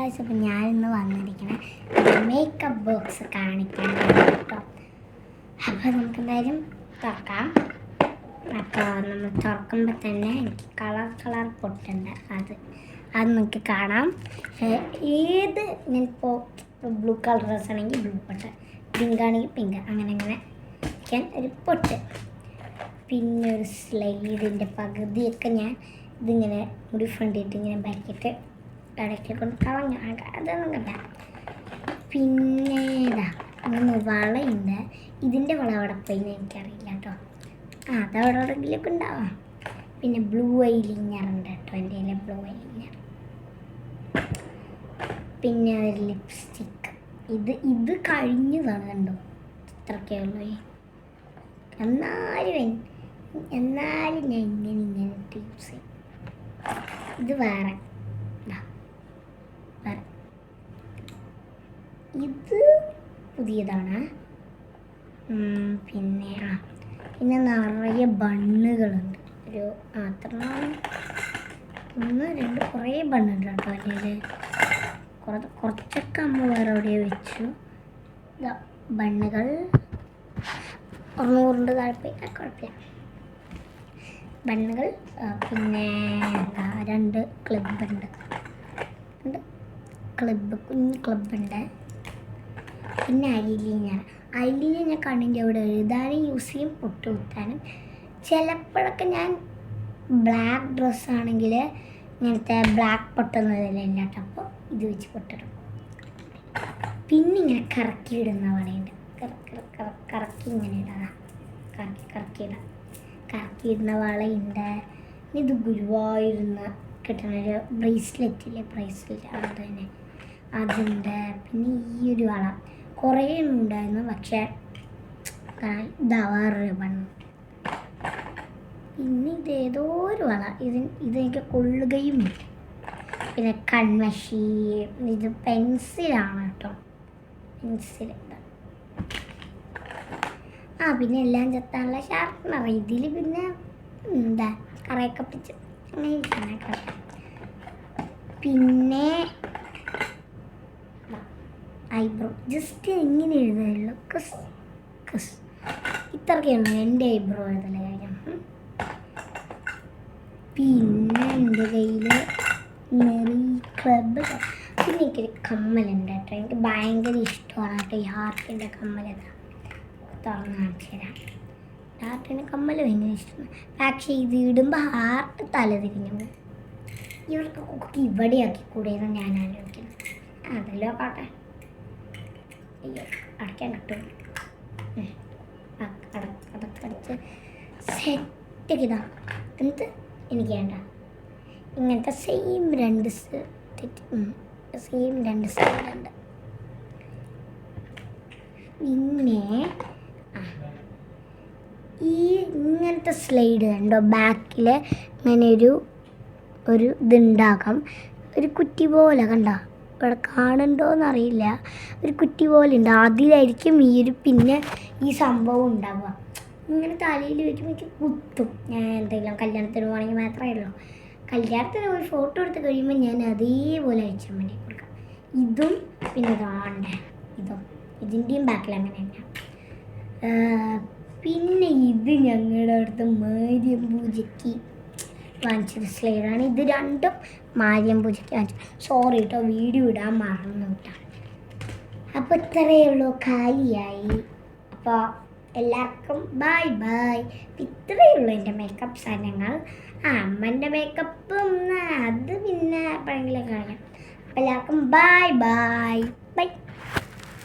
Guys, അപ്പോൾ ഞാനിന്ന് വന്നിരിക്കുന്നത് മേക്കപ്പ് ബോക്സ് കാണിക്കാനാണ് കേട്ടോ. അപ്പോൾ നമുക്കെന്തായാലും തുറക്കാം. അപ്പോൾ നമ്മൾ തുറക്കുമ്പോൾ തന്നെ എനിക്ക് കളർ പൊട്ടുണ്ട്. അത് നമുക്ക് കാണാം. ഏത് ഞാനിപ്പോൾ ബ്ലൂ കളർ ഡ്രസ് ആണെങ്കിൽ ബ്ലൂ പൊട്ട്, പിങ്ക് ആണെങ്കിൽ പിങ്ക്, അങ്ങനെ ഒരു പൊട്ട്. പിന്നെ ഒരു സ്ലൈഡിൻ്റെ പകുതിയൊക്കെ ഞാൻ ഇതിങ്ങനെ മുടി ഫ്രണ്ടിട്ട് ഇങ്ങനെ ബാക്കിയിട്ട് ഇടയ്ക്ക് കൊണ്ട് കളഞ്ഞു. അതൊന്നും കണ്ട. പിന്നെ ഇങ്ങനെ വളയുണ്ട്. ഇതിൻ്റെ വള അവിടെ പോയി എനിക്കറിയില്ല കേട്ടോ. അതവിടെ എവിടെയെങ്കിലുമൊക്കെ ഉണ്ടാവാം. പിന്നെ ബ്ലൂ ഐലിനർ ഉണ്ട് കേട്ടോ, എൻ്റെ കയ്യിൽ ബ്ലൂ ഐലിനർ. പിന്നെ ഒരു ലിപ്സ്റ്റിക്ക്. ഇത് കഴിഞ്ഞതാണ് കണ്ടോ, ഇത്രയൊക്കെ ഉള്ളൂ. എന്നാലും ഞാൻ ഇങ്ങനെ യൂസ് ചെയ്യും. ഇത് വേറെ, ഇത് പുതിയതാണ്. പിന്നെ നിറയെ ബണ്ണുകളുണ്ട്. ഒരു ഒന്ന് രണ്ട് കുറേ ബണ്ണുണ്ട് കേട്ടോ. അതിൽ കുറച്ചൊക്കെ അമ്മ വേറെ എവിടെയോ വെച്ചു. ബണ്ണുകൾ 100 താല്പര്യം കുഴപ്പമില്ല. ബണ്ണുകൾ. പിന്നെ 2 ക്ലിബുണ്ട്. കുഞ്ഞ് ക്ലിബുണ്ട്. പിന്നെ ഐലൈനർ ഞാൻ കണ്ണിൻ്റെ അവിടെ എഴുതാനും യൂസ് ചെയ്യും, പൊട്ട് കുത്താനും. ചിലപ്പോഴൊക്കെ ഞാൻ ബ്ലാക്ക് ഡ്രസ്സാണെങ്കിൽ ഇങ്ങനത്തെ ബ്ലാക്ക് പൊട്ടൊന്നുമില്ല കേട്ടോ. അപ്പോൾ ഇത് വെച്ച് പൊട്ടിടും. പിന്നെ ഇങ്ങനെ കറക്കിയിടുന്ന വളയുണ്ട്. കറക്കി ഇങ്ങനെ ഇടാം. കറക്കിയിടുന്ന വളയുണ്ട്. ഇത് ഗുരുവായൂരുന്ന് കിട്ടുന്നൊരു ബ്രേസ്ലെറ്റ് അത് തന്നെ അതുണ്ട്. പിന്നെ ഈ ഒരു വള കുറേ ഉണ്ടായിരുന്നു, പക്ഷേ വേറൊരു ബണ്ണുണ്ട്. പിന്നെ ഇതേതോ ഒരു വള, ഇതെനിക്ക് കൊള്ളുകയും. പിന്നെ കൺമഷി. ഇത് പെൻസിലാണ് കേട്ടോ, പെൻസിൽ. പിന്നെ എല്ലാം ചെത്താനുള്ള ഷാർപ്പനർ. ഇതിൽ പിന്നെ കറയൊക്കെ പിടിച്ച് അങ്ങനെ ഇരിക്കാനൊക്കെ. പിന്നെ ഐബ്രോ ജസ്റ്റ് എങ്ങനെ എഴുതുള്ളൂ, ഇത്രയൊക്കെയുള്ളൂ എൻ്റെ ഐബ്രോ എഴുതല് കാര്യം. പിന്നെ എൻ്റെ കയ്യിൽ മെറി ക്ലബ്. പിന്നെ എനിക്കൊരു കമ്മലുണ്ട് കേട്ടോ, എനിക്ക് ഭയങ്കര ഇഷ്ടമാണ് കേട്ടോ ഈ ഹാർട്ടിൻ്റെ കമ്മൽ. തുറന്ന് കാണിച്ചു തരാം. ഹാർട്ടിൻ്റെ കമ്മൽ ഭയങ്കര ഇഷ്ടമാണ്. പക്ഷേ ഇത് ഇടുമ്പോൾ ഹാർട്ട് തലതിരിഞ്ഞു പോകും. ഇവർക്കൊക്കെ ഇവിടെയാക്കി കൂടെയെന്ന് ഞാൻ ആലോചിക്കുന്നത്. അതല്ലോ കാട്ടെ. അയ്യോ, അടയ്ക്കാൻ കിട്ടും. അടച്ച് സെറ്റൊക്കെ ഇതാ. എന്നിട്ട് എനിക്ക് വേണ്ട ഇങ്ങനത്തെ സെയിം 2 സൈഡുണ്ട്. പിന്നെ ഇങ്ങനത്തെ സ്ലൈഡ് കണ്ടോ, ബാക്കിൽ ഇങ്ങനെ ഒരു ഇതുണ്ടാകാം. ഒരു കുറ്റി പോലെ കണ്ടോ, ഇവിടെ കാണുന്നുണ്ടോയെന്നറിയില്ല. ഒരു കുറ്റി പോലെ ഉണ്ട്. അതിലായിരിക്കും പിന്നെ ഈ സംഭവം ഉണ്ടാവുക. ഇങ്ങനെ തലയിൽ വയ്ക്കുമ്പോൾ എനിക്ക് കുത്തും. ഞാൻ എന്തെങ്കിലും കല്യാണത്തിന് പോകണമെങ്കിൽ മാത്രമേ ഉള്ളൂ. കല്യാണത്തിന് ഒരു ഫോട്ടോ എടുത്ത് കഴിയുമ്പോൾ ഞാൻ അതേപോലെ അയച്ചാൽ മതി കൊടുക്കാം. ഇതും പിന്നെ ഇതിൻ്റെയും ബാക്കിൽ അങ്ങനെ തന്നെ. പിന്നെ ഇത് ഞങ്ങളുടെ അടുത്ത് മാര്യം പൂജയ്ക്ക് വാങ്ങിച്ചൊരു സ്ലൈഡാണ്. ഇത് രണ്ടും മാര്യം പൂജയ്ക്ക് വാങ്ങിച്ചു. സോറി കേട്ടോ, വീഡിയോ ഇടാൻ മറന്നു കേട്ടോ. അപ്പോൾ ഇത്രയേ ഉള്ളൂ, കാലിയായി. അപ്പോൾ എല്ലാവർക്കും ബൈ. ഇത്രയേ ഉള്ളൂ എൻ്റെ മേക്കപ്പ് സാധനങ്ങൾ. അമ്മൻ്റെ മേക്കപ്പും അത് പിന്നെ എപ്പോഴെങ്കിലും കാണാം. അപ്പോൾ എല്ലാവർക്കും ബൈ.